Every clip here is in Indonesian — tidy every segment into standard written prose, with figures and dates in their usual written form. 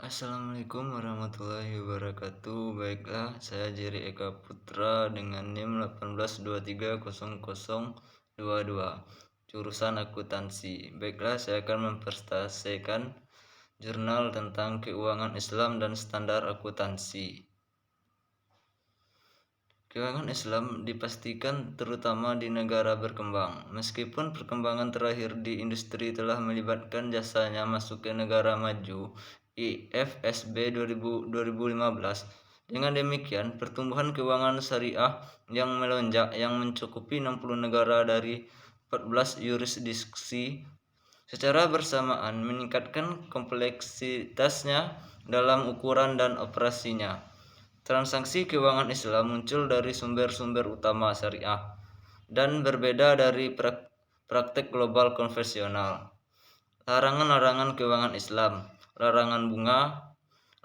Assalamualaikum warahmatullahi wabarakatuh. Baiklah, saya Jerry Eka Putra dengan NIM 18230022, jurusan akuntansi. Baiklah, saya akan mempresentasikan jurnal tentang keuangan Islam dan standar akuntansi. Keuangan Islam dipastikan terutama di negara berkembang. Meskipun perkembangan terakhir di industri telah melibatkan jasanya masuk ke negara maju, IFSB 2015. Dengan demikian, pertumbuhan keuangan syariah yang melonjak yang mencukupi 60 negara dari 14 yurisdiksi secara bersamaan meningkatkan kompleksitasnya dalam ukuran dan operasinya. Transaksi keuangan Islam muncul dari sumber-sumber utama syariah dan berbeda dari praktek global konvensional. Larangan-larangan keuangan Islam, larangan bunga,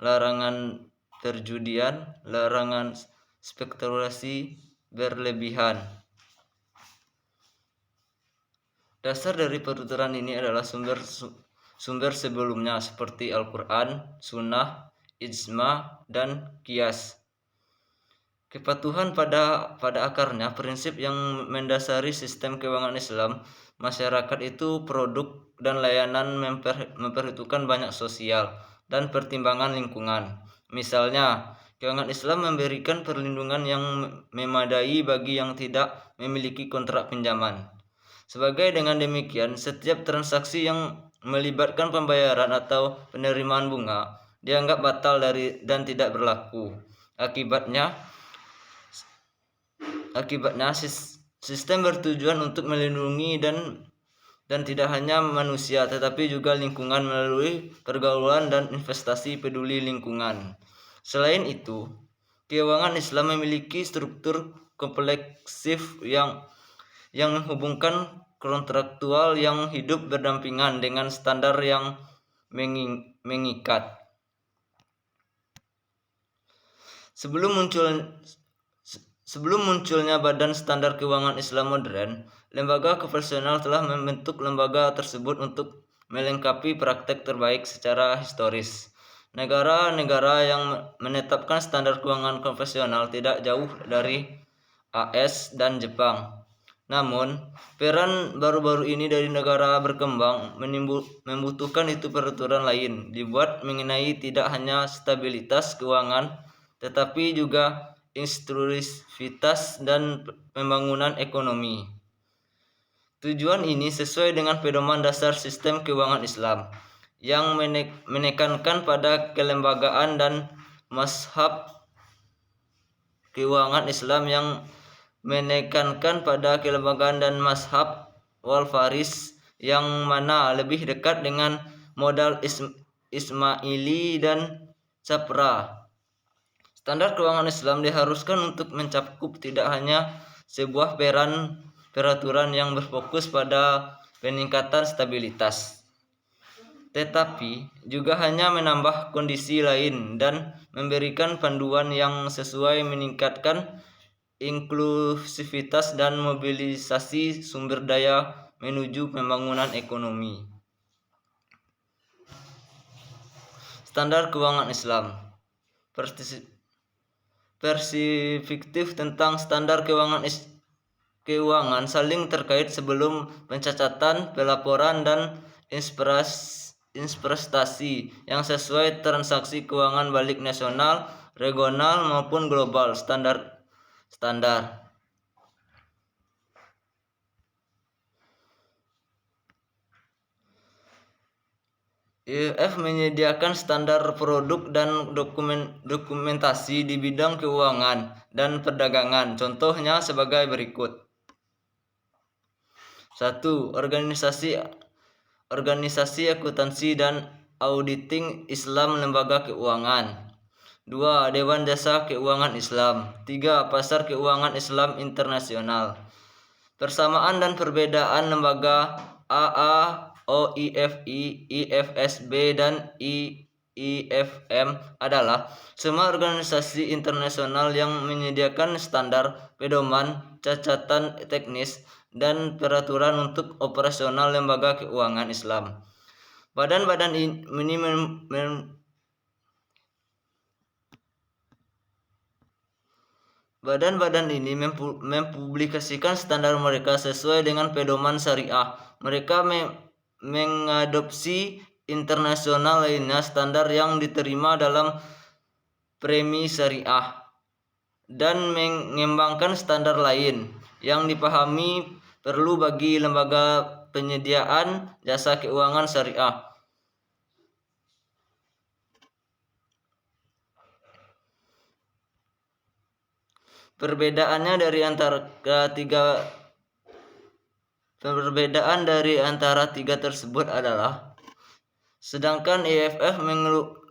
larangan perjudian, larangan spekulasi berlebihan. Dasar dari peraturan ini adalah sumber sebelumnya seperti Al-Quran, Sunnah, Ijma, dan Qiyas. Kepatuhan pada akarnya, prinsip yang mendasari sistem keuangan Islam, masyarakat itu produk dan layanan memperhitungkan banyak sosial dan pertimbangan lingkungan. Misalnya, keuangan Islam memberikan perlindungan yang memadai bagi yang tidak memiliki kontrak pinjaman. Sebagai dengan demikian, setiap transaksi yang melibatkan pembayaran atau penerimaan bunga dianggap batal dan tidak berlaku. Akibatnya sistem bertujuan untuk melindungi dan tidak hanya manusia tetapi juga lingkungan melalui pergaulan dan investasi peduli lingkungan. Selain itu, keuangan Islam memiliki struktur kompleksif yang menghubungkan kontraktual yang hidup berdampingan dengan standar yang mengikat. Sebelum munculnya Badan Standar Keuangan Islam Modern, lembaga konvensional telah membentuk lembaga tersebut untuk melengkapi praktek terbaik secara historis. Negara-negara yang menetapkan standar keuangan konvensional tidak jauh dari AS dan Jepang. Namun, peran baru-baru ini dari negara berkembang membutuhkan itu peraturan lain dibuat mengenai tidak hanya stabilitas keuangan, tetapi juga inklusivitas dan pembangunan ekonomi. Tujuan ini sesuai dengan pedoman dasar sistem keuangan Islam yang menekankan pada kelembagaan dan mazhab keuangan Islam yang menekankan pada kelembagaan dan mazhab wal-faris yang mana lebih dekat dengan modal Ismaili dan Chapra. Standar keuangan Islam diharuskan untuk mencakup tidak hanya sebuah peraturan yang berfokus pada peningkatan stabilitas, tetapi juga hanya menambah kondisi lain dan memberikan panduan yang sesuai meningkatkan inklusivitas dan mobilisasi sumber daya menuju pembangunan ekonomi. Standar keuangan Islam. Perspektif tentang standar keuangan saling terkait sebelum pencatatan, pelaporan, dan investasi yang sesuai transaksi keuangan balik nasional, regional, maupun global. Standar IIF menyediakan standar produk dan dokumentasi di bidang keuangan dan perdagangan. Contohnya sebagai berikut. 1. Organisasi akuntansi dan auditing Islam Lembaga Keuangan. 2. Dewan Jasa Keuangan Islam. 3. Pasar Keuangan Islam Internasional. Persamaan dan perbedaan lembaga AA, OIFI, IFSB, dan IIFM adalah semua organisasi internasional yang menyediakan standar, pedoman, catatan teknis, dan peraturan untuk operasional lembaga keuangan Islam. Badan-badan ini Badan-badan ini mempublikasikan standar mereka sesuai dengan pedoman syariah. Mereka mengadopsi internasional lainnya standar yang diterima dalam premi syariah dan mengembangkan standar lain yang dipahami perlu bagi lembaga penyediaan jasa keuangan syariah. Perbedaan dari antara tiga tersebut adalah, sedangkan IFF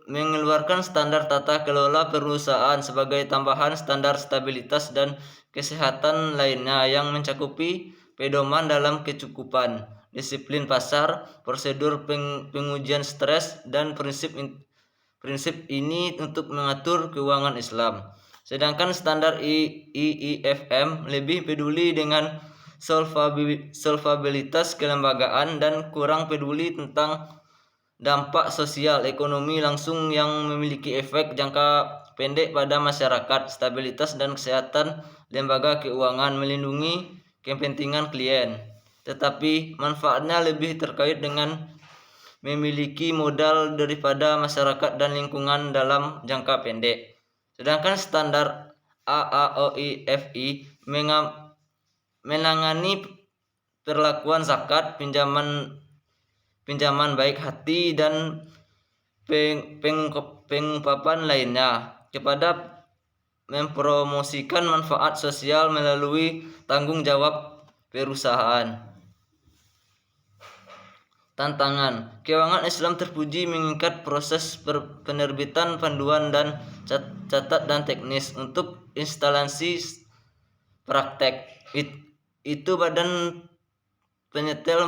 mengeluarkan standar tata kelola perusahaan sebagai tambahan standar stabilitas dan kesehatan lainnya yang mencakupi pedoman dalam kecukupan, disiplin pasar, prosedur pengujian stres, dan prinsip ini untuk mengatur keuangan Islam. Sedangkan standar IIFM lebih peduli dengan solvabilitas kelembagaan dan kurang peduli tentang dampak sosial ekonomi langsung yang memiliki efek jangka pendek pada masyarakat. Stabilitas dan kesehatan lembaga keuangan melindungi kepentingan klien, tetapi manfaatnya lebih terkait dengan memiliki modal daripada masyarakat dan lingkungan dalam jangka pendek. Sedangkan standar AAOIFI menangani perlakuan zakat, pinjaman baik hati, dan pengungkapan lainnya kepada mempromosikan manfaat sosial melalui tanggung jawab perusahaan. Tantangan keuangan Islam terpuji mengikat proses penerbitan panduan dan catat dan teknis untuk instalasi praktek. Itu badan penyetel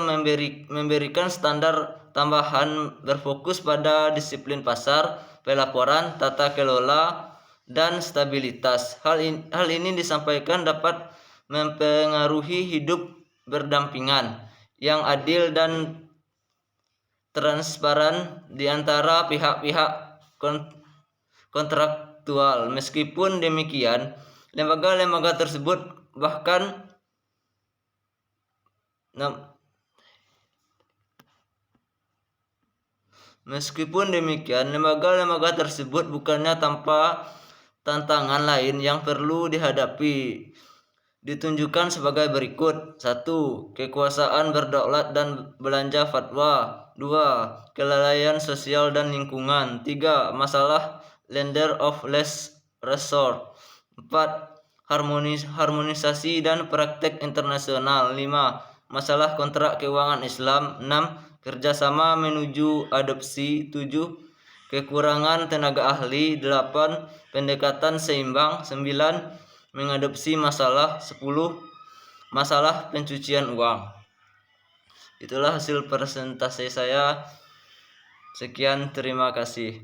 memberikan standar tambahan berfokus pada disiplin pasar, pelaporan, tata kelola, dan stabilitas. Hal ini disampaikan dapat mempengaruhi hidup berdampingan yang adil dan transparan di antara pihak-pihak kontraktual. Meskipun demikian, lembaga-lembaga tersebut bukannya tanpa tantangan lain yang perlu dihadapi, ditunjukkan sebagai berikut. 1. Kekuasaan berdaulat dan belanja fatwa. 2. Kelalaian sosial dan lingkungan. 3. Masalah lender of last resort. 4. Harmonisasi dan praktek internasional. 5. Masalah kontrak keuangan Islam. 6. Kerjasama menuju adopsi. 7. Kekurangan tenaga ahli. 8. Pendekatan seimbang. 9. Mengadopsi masalah. 10. Masalah pencucian uang. Itulah hasil presentasi saya. Sekian, terima kasih.